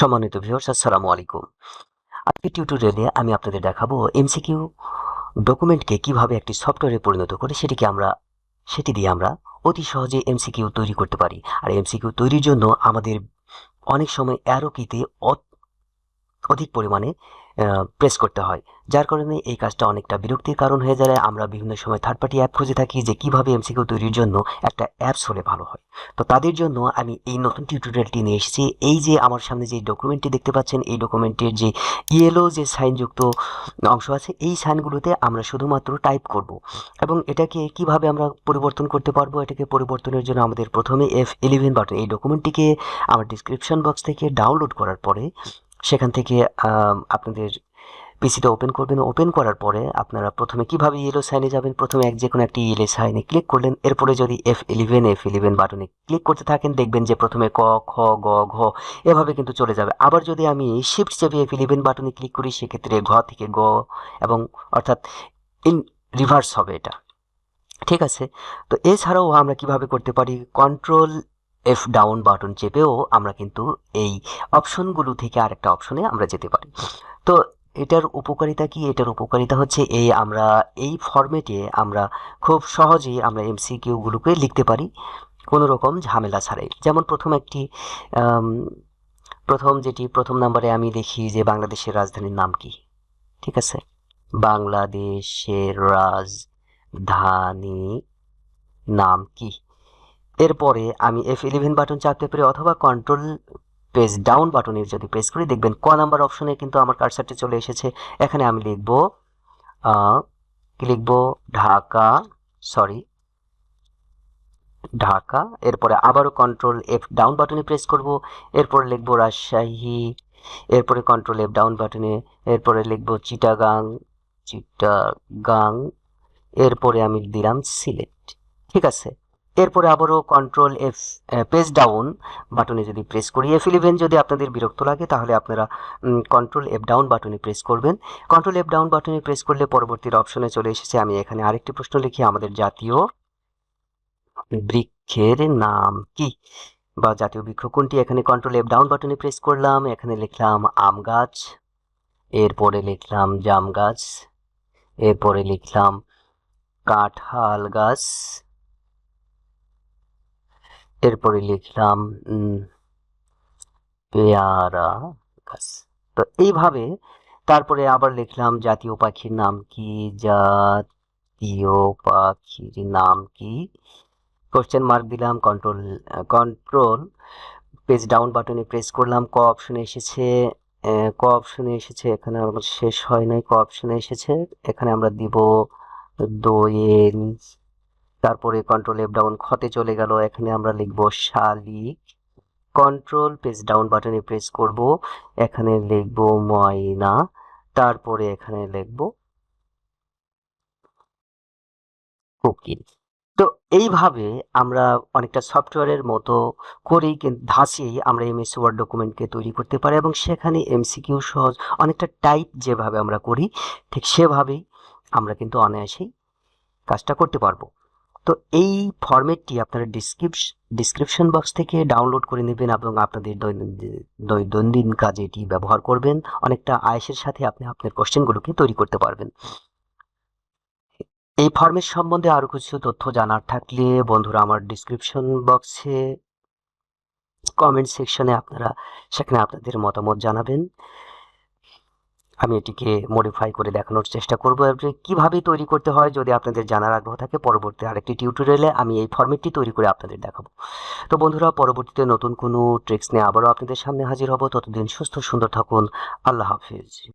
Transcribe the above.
সম্মানিত ভিউয়ার্স, আসসালামু আলাইকুম। আজকের টিউটোরিয়ালে আমি আপনাদের দেখাবো এমসিকিউ ডকুমেন্টকে কিভাবে একটি সফটওয়্যারে পরিণত করে সেটি দিয়ে আমরা অতি সহজে এমসিকিউ তৈরি করতে পারি। আর এমসিকিউ তৈরির জন্য আমাদের অনেক সময় অ্যারো কিতে অধিক পরিমাণে প্রেস করতে হয়, যার কারণে এই কাজটা অনেকটা বিরক্তির কারণ হয়ে যায়। আমরা বিভিন্ন সময় থার্ড পার্টি অ্যাপ খুঁজে থাকি যে কিভাবে এমসিকিউ তৈরির জন্য একটা অ্যাপস হলে ভালো হয়। তো তাদের জন্য আমি এই নতুন টিউটোরিয়ালটি নিয়ে এসেছি। এই যে আমার সামনে যে ডকুমেন্টটি দেখতে পাচ্ছেন, এই ডকুমেন্টের যে ইয়েলো যে সাইনযুক্ত অংশ আছে, এই সাইনগুলোতে আমরা শুধুমাত্র টাইপ করব এবং এটাকে কিভাবে আমরা পরিবর্তন করতে পারবো। এটাকে পরিবর্তনের জন্য আমাদের প্রথমে F11 বাটন, এই ডকুমেন্টটিকে আমার ডিসক্রিপশন বক্স থেকে ডাউনলোড করার পরে সেখান থেকে আপনাদের পিসিটা ওপেন করবেন। ওপেন করার পরে আপনারা প্রথমে কিভাবে ইয়েলো সাইনে যাবেন, প্রথমে যে কোনো একটি ইয়েলো সাইনে ক্লিক করলেন। এরপরে যদি F11 বাটনে ক্লিক করতে থাকেন, দেখবেন যে প্রথমে ক, খ, গ, ঘ এভাবে কিন্তু চলে যাবে। আবার যদি আমি শিফট চেপে F11 বাটনে ক্লিক করি, সেক্ষেত্রে ঘ থেকে গ এবং অর্থাৎ ইন রিভার্স হবে এটা। ঠিক আছে। তো এছাড়াও আমরা কিভাবে করতে পারি, কন্ট্রোল F ডাউন বাটন চেপেও আমরা কিন্তু এই অপশনগুলো থেকে আরেকটা অপশনে আমরা যেতে পারি। তো এটার উপকারিতা কি? এটার উপকারিতা হচ্ছে আমরা এই ফরম্যাটে আমরা খুব সহজেই আমরা এমসিকিউ গুলোকে লিখতে পারি কোনো রকম ঝামেলা ছাড়াই। যেমন প্রথম নাম্বারে আমি দেখি যে বাংলাদেশের রাজধানীর নাম কি। ঠিক আছে, বাংলাদেশের রাজধানী নাম কি। এরপরে আমি F11 বাটন চাপতে পারি অথবা কন্ট্রোল পেজ ডাউন বাটনে যদি প্রেস করি, দেখবেন ক নাম্বার অপশনে কিন্তু আমার কার্সারটি চলে এসেছে। এখানে আমি লিখব ঢাকা। এরপরে আবারও কন্ট্রোল F ডাউন বাটনে প্রেস করব। এরপরে লিখব রাজশাহী। এরপরে কন্ট্রোল F ডাউন বাটনে এরপরে লিখব চিটাগাং। এরপরে আমি দিলাম সিলেট। ঠিক আছে। এরপরে আবারও কন্ট্রোল F পেজ ডাউন বাটনে যদি প্রেস করি, F11 যদি আপনাদের বিরক্ত লাগে তাহলে আপনারা কন্ট্রোল F ডাউন বাটনে প্রেস করবেন। কন্ট্রোল F ডাউন বাটনে প্রেস করলে পরবর্তীর অপশনে চলে এসেছে। আমি এখানে আরেকটি প্রশ্ন লিখি, আমাদের জাতীয় বৃক্ষের নাম কি বা জাতীয় বৃক্ষ কোনটি। এখানে কন্ট্রোল F ডাউন বাটনে প্রেস করলাম, এখানে লিখলাম আম গাছ, এরপরে লিখলাম জাম গাছ, এরপরে লিখলাম কাঁঠাল গাছ, এরপরে লিখলাম পেয়ারা গাছ। তো এইভাবে তারপরে আবার লিখলাম জাতীয় পাখির নাম কি, কোশ্চেন মার্ক দিলাম। কন্ট্রোল পেজ ডাউন বাটনে প্রেস করলাম। ক অপশনে এসেছে, এখানে আমার শেষ হয় নাই, ক অপশনে এসেছে, এখানে আমরা দিব দোয়েল। তারপরে কন্ট্রোল F ডাউন খতে চলে গেল, এখানে আমরা লিখব শালিক। কন্ট্রোল পেজ ডাউন বাটনে প্রেস করব, এখানে লিখব ময়না। তারপরে এখানে লিখব কোকিল। তো এইভাবে আমরা অনেকটা সফটওয়্যারের মতো করেই ধাঁচিয়েই আমরা এমএস ওয়ার্ড ডকুমেন্টকে তৈরি করতে পারি এবং সেখানে এমসিকিউ সহজ অনেকটা টাইপ যেভাবে আমরা করি ঠিক সেভাবেই আমরা কিন্তু অনায়াসেই কাজটা করতে পারবো। তো এই ফরম্যাটটি আপনারা ডিসক্রিপশন বক্স থেকে ডাউনলোড করে নেবেন এবং আপনাদের দৈনন্দিন কাজে এটি ব্যবহার করবেন। অনেকটা আয়েসের সাথে আপনি আপনার কোশ্চেনগুলোকে তৈরি করতে পারবেন। এই ফর্মের সম্বন্ধে আরো কিছু তথ্য জানার থাকলে বন্ধুরা আমার ডিসক্রিপশন বক্সে কমেন্ট সেকশনে সেখানে আপনাদের মতামত জানাবেন। আমি এটিকে মডিফাই করে দেখানোর চেষ্টা করব কিভাবে তৈরি করতে হয়। যদি আপনাদের জানার আগ্রহ থাকে, পরবর্তী আরেকটি টিউটোরিয়ালে আমি এই ফরম্যাটটি তৈরি করে আপনাদের দেখাবো। তো বন্ধুরা, পরবর্তীতে নতুন কোনো ট্রিক্স নিয়ে আবারও আপনাদের সামনে হাজির হব। ততদিন সুস্থ সুন্দর থাকুন। আল্লাহ হাফিজ।